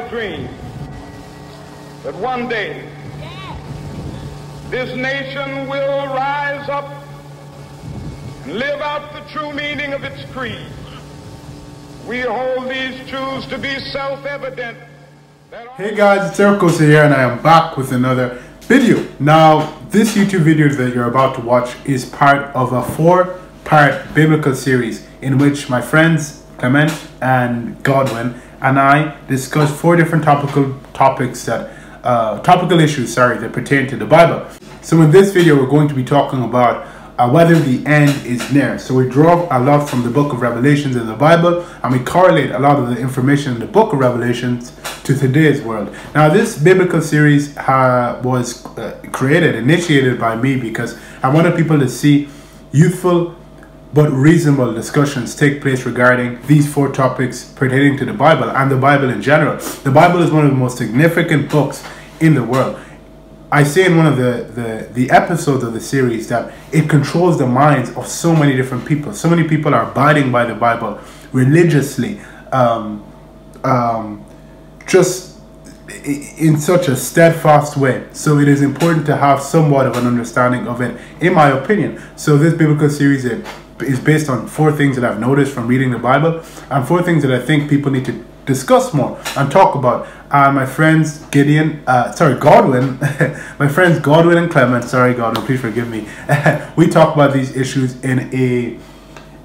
a dream that one day this nation will rise up and live out the true meaning of its creed. We hold these truths to be self-evident. Hey guys, it's Clement here and I am back with another video. Now, this YouTube video that you're about to watch is part of a 4-part biblical series in which my friends Clement and Godwin and I discuss 4 different topical issues that pertain to the Bible. So in this video we're going to be talking about whether the end is near. So we draw a lot from the book of Revelations in the Bible, and we correlate a lot of the information in the book of Revelations to today's world. Now, this biblical series was initiated by me because I wanted people to see youthful but reasonable discussions take place regarding these 4 topics pertaining to the Bible and the Bible in general. The Bible is one of the most significant books in the world. I say in one of the episodes of the series that it controls the minds of so many different people. So many people are abiding by the Bible religiously, just in such a steadfast way. So it is important to have somewhat of an understanding of it, in my opinion. So this biblical series is based on 4 things that I've noticed from reading the Bible, and 4 things that I think people need to discuss more and talk about. My friends Godwin, my friends Godwin and Clement, sorry Godwin, please forgive me. We talk about these issues in a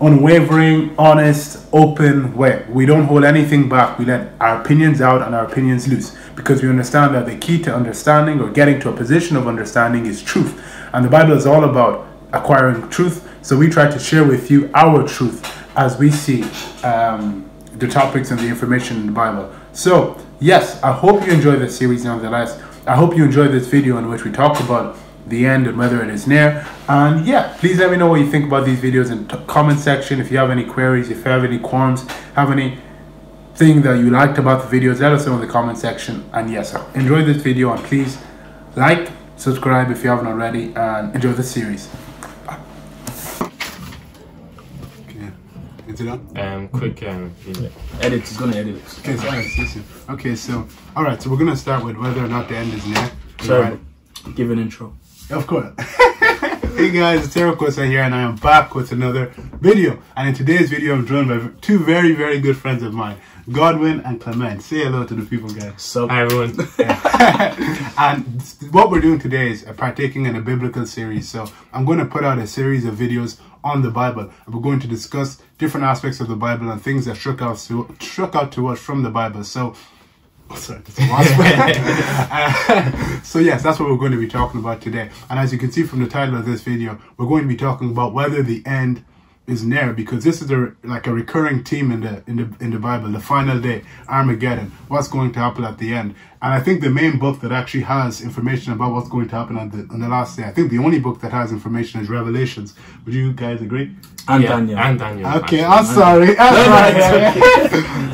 unwavering, honest, open way. We don't hold anything back. We let our opinions out and our opinions loose, because we understand that the key to understanding or getting to a position of understanding is truth. And the Bible is all about acquiring truth. So we try to share with you our truth as we see the topics and the information in the Bible. So yes, I hope you enjoy this series nonetheless. I hope you enjoy this video in which we talk about the end and whether it is near. And yeah, please let me know what you think about these videos in the comment section. If you have any queries, if you have any qualms, have anything that you liked about the videos, let us know in the comment section. And yes, enjoy this video, and please like, subscribe if you haven't already, and enjoy the series. Is it on? Quick edit. He's gonna edit it. Okay, so alright, so we're gonna start with whether or not the end is near. Sorry, give an intro. Of course. Hey guys, it's Clement here and I am back with another video. And in today's video I'm joined by 2 very, very good friends of mine, Godwin and Clement. Say hello to the people, guys. Sup? Hi everyone. And what we're doing today is partaking in a biblical series. So I'm going to put out a series of videos on the Bible, and we're going to discuss different aspects of the Bible and things that struck out to us from the Bible. So so yes, that's what we're going to be talking about today. And as you can see from the title of this video, we're going to be talking about whether the end is near, because this is like a recurring theme in the Bible. The final day, Armageddon, what's going to happen at the end. And I think the main book that actually has information about what's going to happen on the last day, I think the only book that has information is Revelations. Would you guys agree? And yeah, Daniel. And Daniel. Okay, I'm sorry.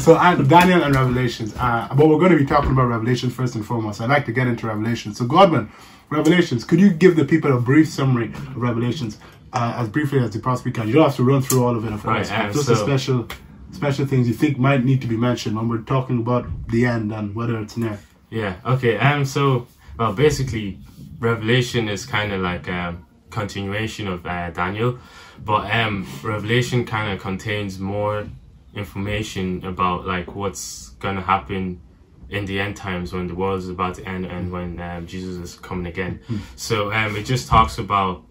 So Daniel and Revelations. But we're going to be talking about Revelations first and foremost. I'd like to get into Revelations. So Godwin, Revelations, could you give the people a brief summary of Revelations? As briefly as you possibly can. You don't have to run through all of it, of course. Right, just the special things you think might need to be mentioned when we're talking about the end and whether it's near. Yeah. Okay. So well, basically, Revelation is kind of like a continuation of Daniel, but Revelation kind of contains more information about like what's gonna happen in the end times, when the world is about to end and when Jesus is coming again. So it just talks about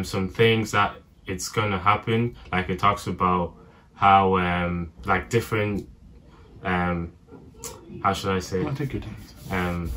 some things that it's gonna happen. Like it talks about how like different how should I say? Take your time.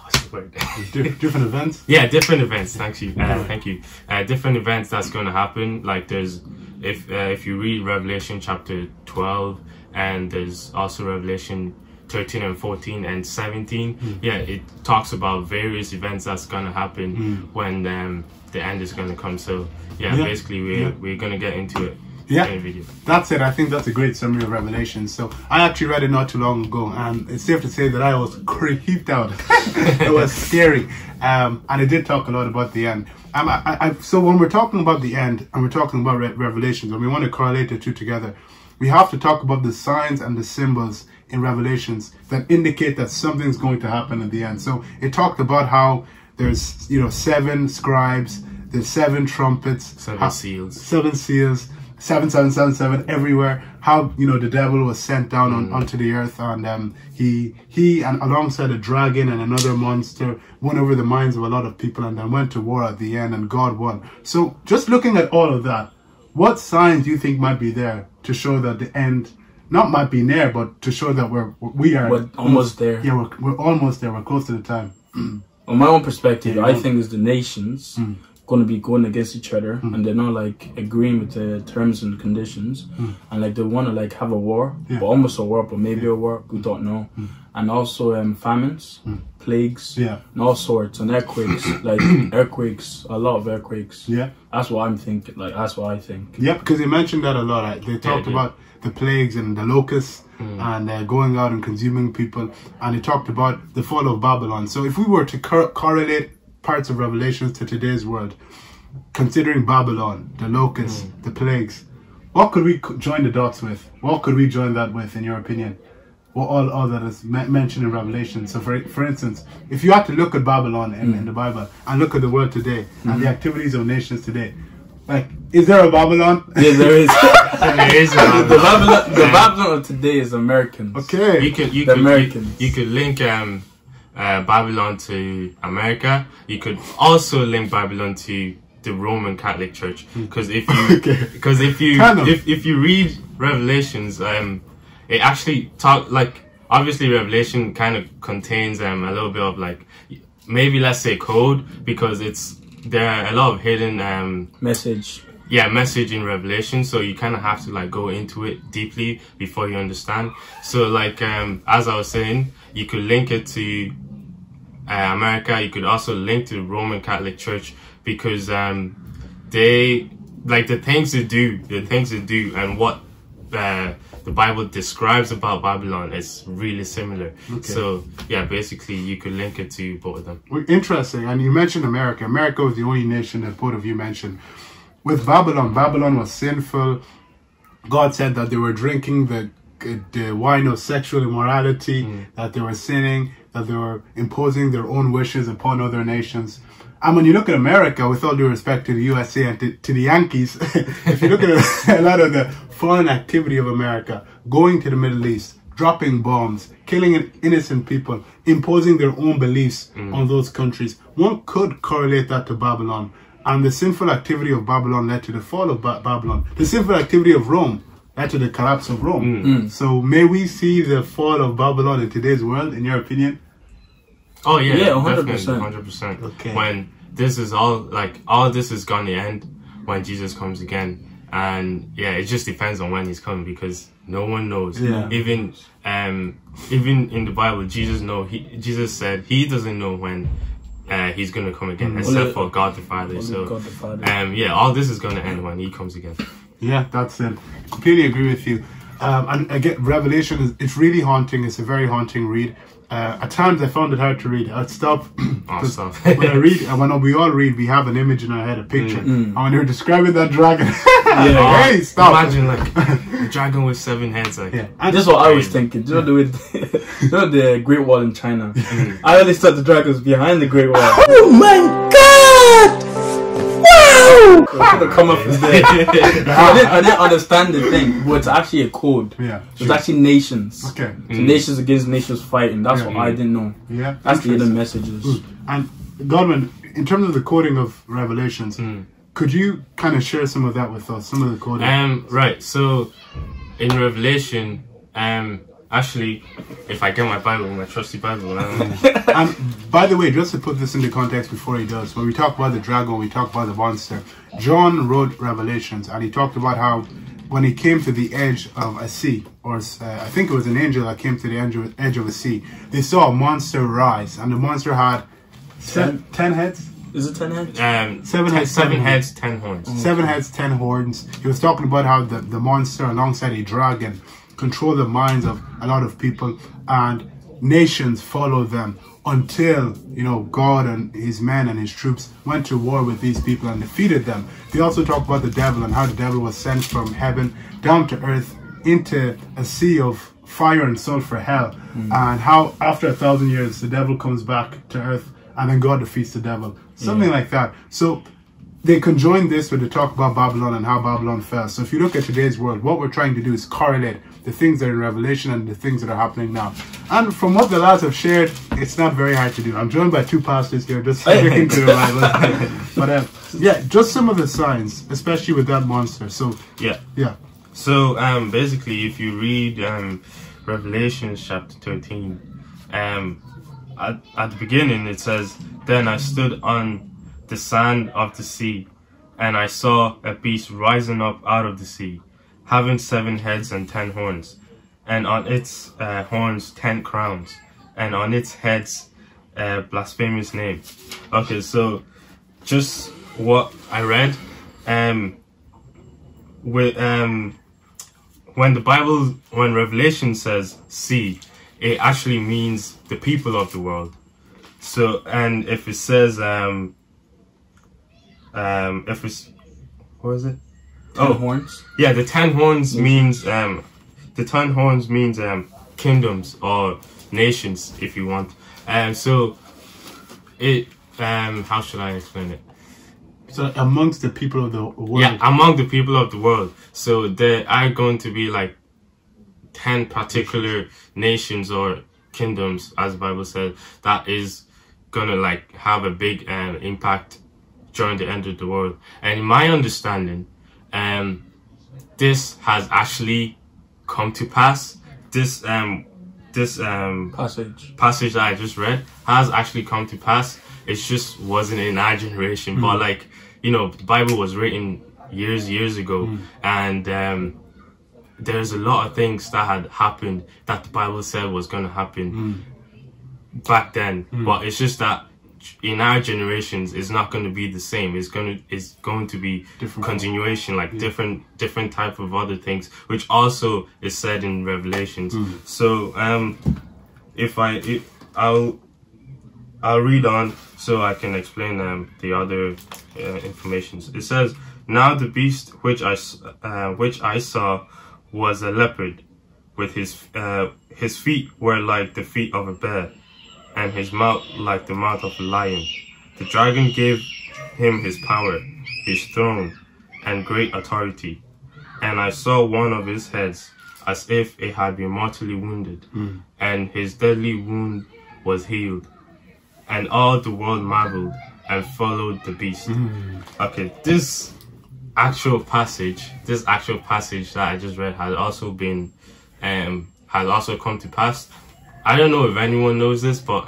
What's the word? Different events. Yeah, different events. Thank you. Thank you. Different events that's gonna happen. Like there's if you read Revelation chapter 12, and there's also Revelation 13 and 14 and 17. Yeah, it talks about various events that's gonna happen when the end is gonna come. So yeah, basically we're gonna get into it in the video. That's it. I think that's a great summary of Revelation. So I actually read it not too long ago, and it's safe to say that I was creeped out. It was scary, and it did talk a lot about the end. So when we're talking about the end and we're talking about Revelations, and we want to correlate the two together, we have to talk about the signs and the symbols in Revelations that indicate that something's going to happen at the end. So it talked about how there's 7 scribes, there's 7 trumpets, 7 seals, 7 everywhere. How the devil was sent down onto the earth, and he and alongside a dragon and another monster won over the minds of a lot of people, and then went to war at the end, and God won. So just looking at all of that, what signs do you think might be there to show that the end not might be near, but to show that we're almost there? Yeah, we're almost there. We're close to the time. On my own perspective, I think is the nations going to be going against each other, and they're not like agreeing with the terms and conditions, and like they want to like have a war, but almost a war, but maybe a war, we don't know. And also famines, plagues, and all sorts, and earthquakes, like earthquakes, a lot of earthquakes. Yeah, that's what I'm thinking. Like that's what I think. Yeah, because they mentioned that a lot. They talked about the plagues and the locusts and going out and consuming people, and they talked about the fall of Babylon. So if we were to correlate parts of Revelations to today's world, considering Babylon, the locusts, the plagues, what could we join the dots with? What could we join that with, in your opinion? What all that is mentioned in Revelation. So for instance, if you had to look at Babylon in the Bible and look at the world today and the activities of nations today, like, is there a Babylon? Yeah, there is. There is a Babylon. The Babylon of today is Americans. Okay. You could link Babylon to America. You could also link Babylon to the Roman Catholic Church, because if you read Revelations, it actually obviously Revelation kind of contains a little bit of like, maybe let's say code, because there are a lot of hidden message in Revelation, so you kind of have to like go into it deeply before you understand. So like as I was saying, you could link it to America. You could also link to the Roman Catholic Church, because they like the things they do and what the Bible describes about Babylon is really similar. Okay. So yeah, basically you could link it to both of them. Interesting. And you mentioned America. America was the only nation that both of you mentioned. With Babylon was sinful. God said that they were drinking the wine of sexual immorality, that they were sinning, that they were imposing their own wishes upon other nations. And when you look at America, with all due respect to the USA and to the Yankees, if you look at a lot of the foreign activity of America, going to the Middle East, dropping bombs, killing innocent people, imposing their own beliefs on those countries, one could correlate that to Babylon. And the sinful activity of Babylon led to the fall of Babylon. The sinful activity of Rome led to the collapse of Rome. So may we see the fall of Babylon in today's world, in your opinion? Oh yeah, 100%. 100%. Okay. When this is all this is going to end when Jesus comes again, and yeah, it just depends on when he's coming, because no one knows. Yeah. Even in the Bible, Jesus said he doesn't know when he's going to come again, except for God the Father. So God the Father. yeah, all this is going to end when he comes again. Yeah, that's it. Completely agree with you. And again, Revelation it's really haunting. It's a very haunting read. At times I found it hard to read. I'd stop. Stop. When I read, when we all read, we have an image in our head, a picture. And when you're describing that dragon, hey, stop! Imagine like a dragon with 7 heads. Like, this is what I was thinking. Do you know the Great Wall in China? I always thought the dragon was behind the Great Wall. Oh my God! Wow! Come up from there. I didn't understand the thing, but it's actually a code. Yeah, it's actually nations. Okay, so nations against nations fighting. That's what I didn't know. Yeah, that's the hidden messages. And Godwin, in terms of the coding of Revelations, could you kind of share some of that with us? Some of the coding. Right. So in Revelation, actually, if I get my Bible, my trusty Bible. And by the way, just to put this into context before he does, when we talk about the dragon, we talk about the monster. John wrote Revelations, and he talked about how when he came to the edge of a sea, or I think it was an angel that came to the edge of a sea, they saw a monster rise, and the monster had 10 heads. Is it 10 heads? 7 heads, 10 horns. 7 heads, 10 horns. He was talking about how the monster, alongside a dragon, control the minds of a lot of people, and nations followed them until God and his men and his troops went to war with these people and defeated them. They also talked about the devil and how the devil was sent from heaven down to earth into a sea of fire and sulfur hell, and how after 1,000 years the devil comes back to earth and then God defeats the devil, something like that. So they conjoin this with the talk about Babylon and how Babylon fell. So if you look at today's world, what we're trying to do is correlate the things that are in Revelation and the things that are happening now. And from what the lads have shared, it's not very hard to do. I'm joined by two pastors here, just sticking to the Bible. But yeah, just some of the signs, especially with that monster. So yeah. So basically, if you read Revelations chapter 13, at the beginning it says, "Then I stood on the sand of the sea, and I saw a beast rising up out of the sea, having 7 heads and 10 horns, and on its horns 10 crowns, and on its heads a blasphemous name." Okay, so just what I read, when Revelation says sea, it actually means the people of the world. So, and if it says if it's, what is it? 10 horns. Yeah, the 10 horns means kingdoms or nations, if you want. So it how should I explain it? So amongst the people of the world. Yeah, among the people of the world. So there are going to be like 10 particular nations or kingdoms, as the Bible says, that is gonna like have a big impact during the end of the world. And in my understanding, this has actually come to pass. This passage that I just read has actually come to pass. It just wasn't in our generation, but like, you know, the Bible was written years ago, and there's a lot of things that had happened that the Bible said was going to happen back then, but it's just that in our generations it's not going to be the same. It's going to be different continuation, like different type of other things, which also is said in Revelations. So I'll read on so I can explain the other information. It says, "Now the beast which I saw was a leopard, with his feet were like the feet of a bear, and his mouth like the mouth of a lion. The dragon gave him his power, his throne, and great authority. And I saw one of his heads as if it had been mortally wounded, and his deadly wound was healed. And all the world marveled and followed the beast." Okay, this actual passage that I just read has also been has come to pass. I don't know if anyone knows this, but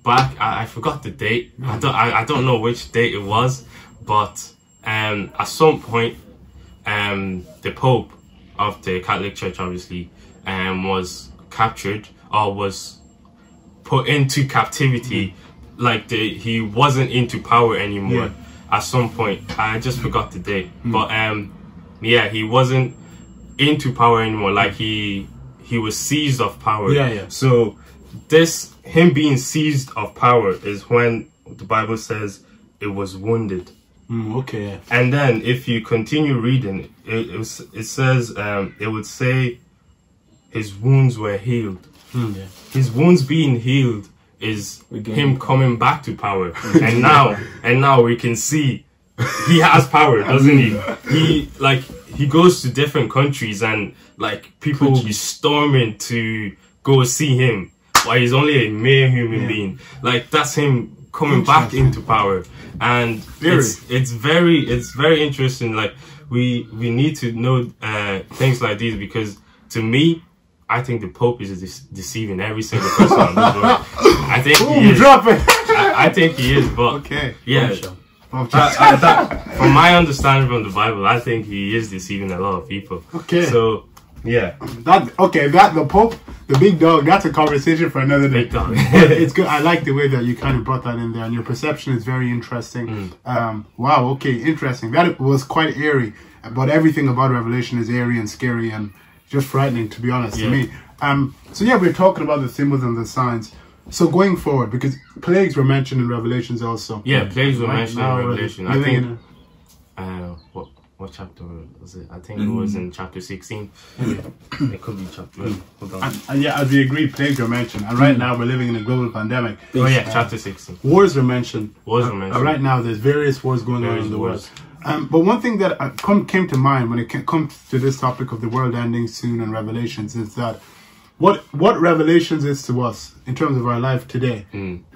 back I forgot the date. I don't know which date it was, but at some point the Pope of the Catholic Church obviously was captured or was put into captivity. Like he wasn't into power anymore at some point. I just forgot the date, but yeah, he wasn't into power anymore. Like he was seized of power. So him being seized of power is when the Bible says it was wounded. Okay. And then if you continue reading, it says it would say his wounds were healed. His wounds being healed is him coming back to power. And now we can see he has power, doesn't he? He goes to different countries and like people will be storming to go see him, while he's only a mere human being. Like that's him coming back into power. And it's very interesting. Like we need to know things like these, because to me, I think the Pope is deceiving every single person on this world. I think he is. I think he is, but okay. Yeah. From my understanding from the Bible, I think he is deceiving a lot of people. Okay. So yeah. The Pope, the big dog, that's a conversation for another day. Big dog. It's good. I like the way that you kind of brought that in there, and your perception is very interesting. Wow, okay, interesting. That was quite eerie, but everything about Revelation is eerie and scary and just frightening, to be honest, to me. So yeah, we're talking about the symbols and the signs. So going forward, because plagues were mentioned in Revelations also. Yeah, plagues were mentioned in Revelation. I think. What what chapter was it? I think it was in chapter 16. It could be chapter. Hold on. And yeah, as we agreed, plagues were mentioned. And right now we're living in a global pandemic. Oh yeah, chapter 16. Wars were mentioned. Wars were mentioned. Right now there's various wars going on in the world. But one thing that came to mind when it comes to this topic of the world ending soon and Revelations is that what Revelations is to us in terms of our life today,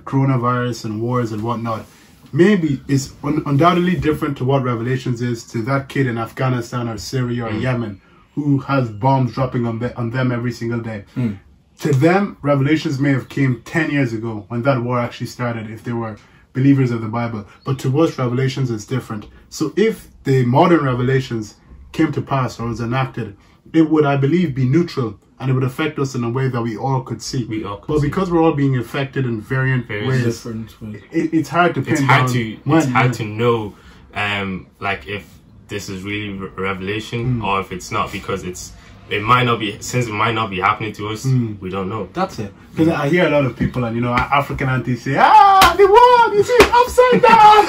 coronavirus and wars and whatnot, maybe is undoubtedly different to what Revelations is to that kid in Afghanistan or Syria or Yemen who has bombs dropping on them every single day. To them, Revelations may have came 10 years ago when that war actually started, if they were believers of the Bible. But to us, Revelations is different. So if the modern Revelations came to pass or was enacted, it would, I believe, be neutral and it would affect us in a way that we all could see. But because we're all being affected in various ways, it's hard to pin down. It's hard to know, like if this is really revelation or if it's not, because it might not be, since it might not be happening to us, we don't know. That's it. Because I hear a lot of people, and you know, African aunties say, the world, you see, upside down.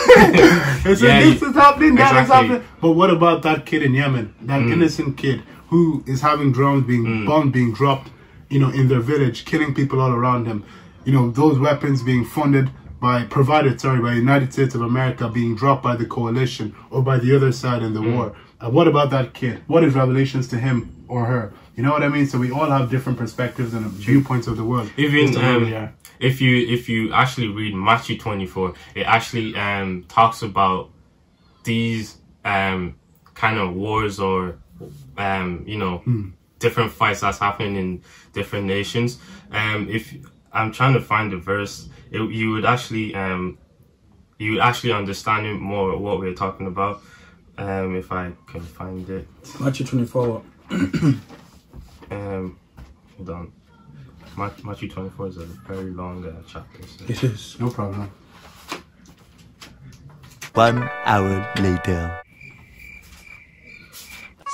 They say, this is happening, that is happening. But what about that kid in Yemen, that innocent kid who is having drones being bombed, being dropped, you know, in their village, killing people all around him? You know, those weapons being provided by the United States of America, being dropped by the coalition or by the other side in the war. What about that kid? What is Revelations to him or her? You know what I mean? So we all have different perspectives and viewpoints of the world. Even if you actually read Matthew 24, it actually talks about these kind of wars or you know, different fights that's happening in different nations. If I'm trying to find the verse, you would actually understand it more what we're talking about. If I can find it. Matthew 24. Hold on. Matthew 24 is a very long chapter. So. It is. No problem. 1 hour later.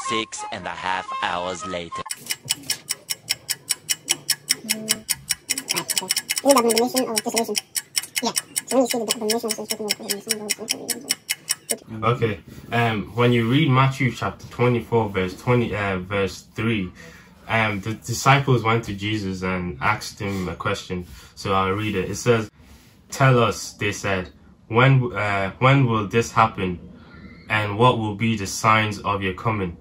6.5 hours later. Read abomination of desolation. Yeah. So when you see the abomination of desolation, okay. When you read Matthew chapter 24, verse 3, the disciples went to Jesus and asked him a question. So I'll read it. It says, "Tell us," they said, when will this happen? And what will be the signs of your coming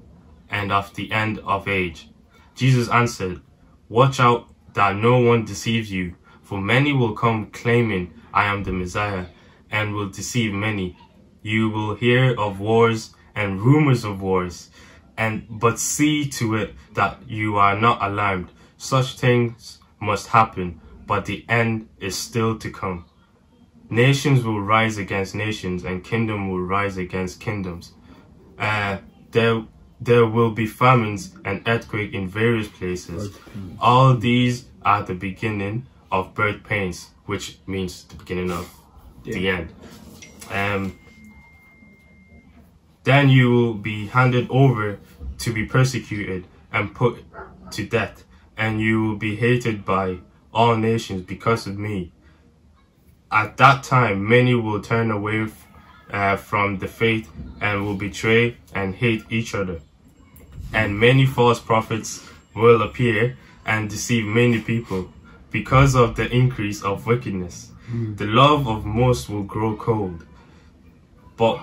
and of the end of age? Jesus answered, "Watch out that no one deceives you, for many will come claiming, 'I am the Messiah,' and will deceive many. You will hear of wars and rumors of wars, but see to it that you are not alarmed. Such things must happen, but the end is still to come. Nations will rise against nations, and kingdom will rise against kingdoms. There will be famines and earthquakes in various places. All these are the beginning of birth pains," which means the beginning of the end. Then you will be handed over to be persecuted and put to death, and you will be hated by all nations because of me. At that time, many will turn away from the faith and will betray and hate each other. And many false prophets will appear and deceive many people. Because of the increase of wickedness, the love of most will grow cold. But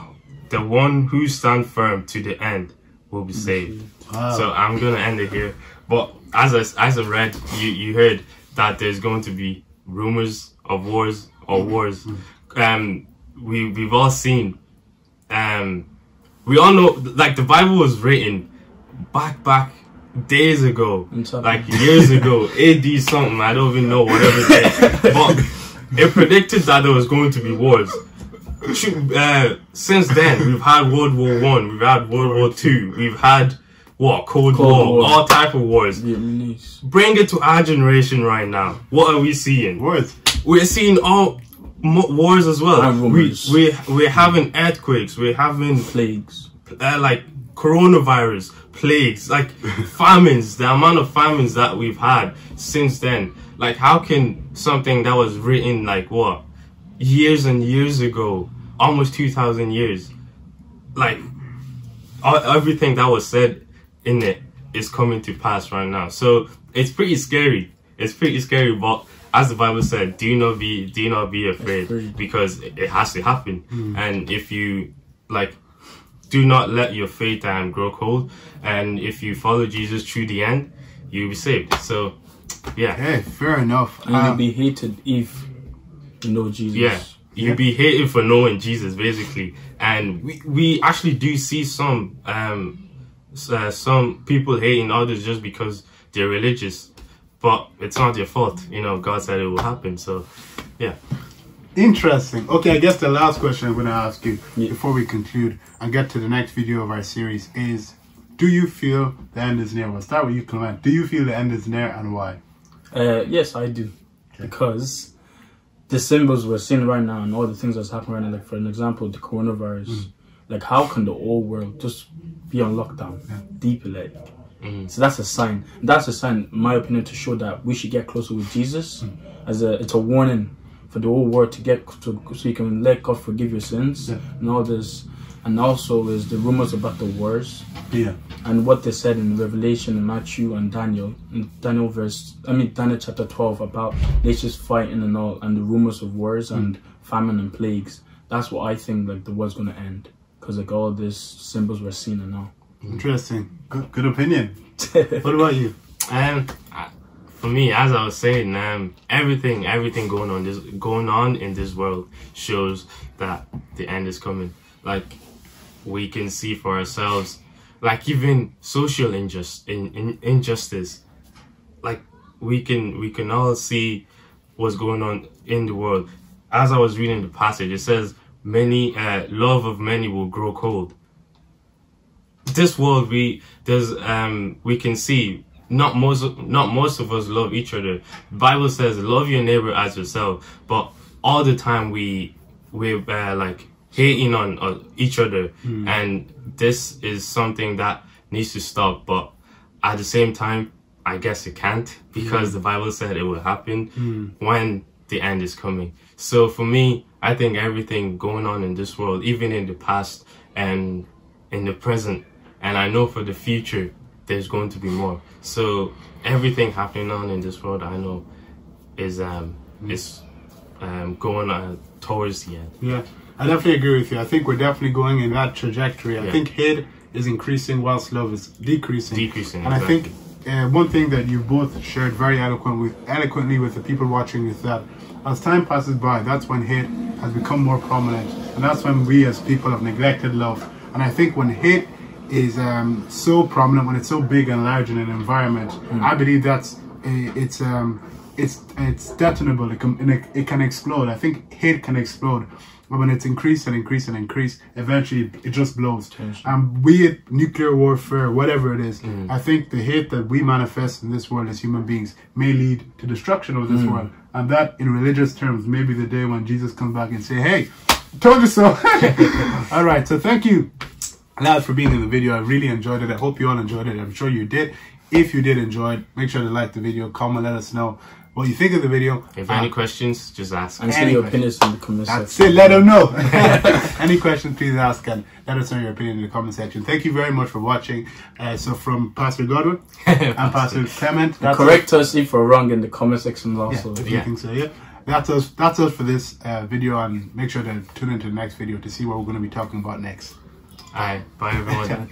the one who stands firm to the end will be saved." Wow. So I'm going to end it here. But as I read, you heard that there's going to be rumors of wars or wars. We've all seen, we all know, like, the Bible was written back days ago, like years ago, AD something, I don't even know, whatever it is. But it predicted that there was going to be wars. Since then, we've had World War I, we've had World War II, we've had Cold War, all type of wars. Bring it to our generation right now. What are we seeing? Wars. We're seeing all wars as well. We're having earthquakes, we're having plagues, like coronavirus, plagues, like famines. The amount of famines that we've had since then. Like, how can something that was written like years and years ago, almost 2,000 years, like everything that was said in it is coming to pass right now. So it's pretty scary. It's pretty scary, but as the Bible said, do not be afraid, because it has to happen. And if you do not let your faith grow cold, and if you follow Jesus through the end, you'll be saved. So yeah. Hey, fair enough. And you'll be hated if you know Jesus. Yeah. You'll be hated for knowing Jesus, basically. And we actually do see some people hating others just because they're religious, but it's not their fault. You know, God said it will happen. So yeah. Interesting. Okay, I guess the last question I'm going to ask you before we conclude and get to the next video of our series is, do you feel the end is near? We'll start with you, Clement. Do you feel the end is near, and why? Yes, I do. Okay. Because the symbols we're seeing right now and all the things that's happening right now, like for an example, the coronavirus, like how can the whole world just be on lockdown? Deeply, So that's a sign. That's a sign, in my opinion, to show that we should get closer with Jesus. It's a warning for the whole world to get to, so you can let God forgive your sins and all this. And also is the rumors about the wars. Yeah. And what they said in Revelation and Matthew and Daniel, Daniel chapter 12 about nations fighting and all, and the rumors of wars and famine and plagues. That's what I think like the world's going to end, because like all these symbols we're seeing now. Interesting. Good opinion. What about you? For me, as I was saying, everything going on in this world shows that the end is coming. Like, we can see for ourselves, like even social injustice. Like we can all see what's going on in the world. As I was reading the passage, it says, love of many will grow cold. This world, we can see. Not most of us love each other. The Bible says, love your neighbor as yourself. But all the time we're like hating on each other, and this is something that needs to stop. But at the same time, I guess it can't, because the Bible said it will happen when the end is coming. So for me, I think everything going on in this world, even in the past and in the present, and I know for the future, there's going to be more. So everything happening on in this world, I know, is going towards the end. Yeah, I definitely agree with you. I think we're definitely going in that trajectory. I think hate is increasing whilst love is decreasing. And I think one thing that you both shared very eloquently with the people watching is that as time passes by, that's when hate has become more prominent, and that's when we as people have neglected love. And I think when hate is so prominent, when it's so big and large in an environment, I believe that's it's detonable. It can explode. I think hate can explode, but when it's increased and increased and increased, eventually it just blows. Be it nuclear warfare, whatever it is, I think the hate that we manifest in this world as human beings may lead to destruction of this world, and that, in religious terms, may be the day when Jesus comes back and say, "Hey, told you so." All right, so thank you, lads, for being in the video. I really enjoyed it. I hope you all enjoyed it. I'm sure you did. If you did enjoy it, make sure to like the video, comment, let us know what you think of the video. If any questions, just ask. And say your opinions in the comment section. That's it, let them know. Any questions, please ask, and let us know your opinion in the comment section. Thank you very much for watching. So from Pastor Godwin and Pastor Clement, correct us if we're wrong in the comment section also. If you think so, That's us for this video, and make sure to tune into the next video to see what we're going to be talking about next. Alright, bye everyone.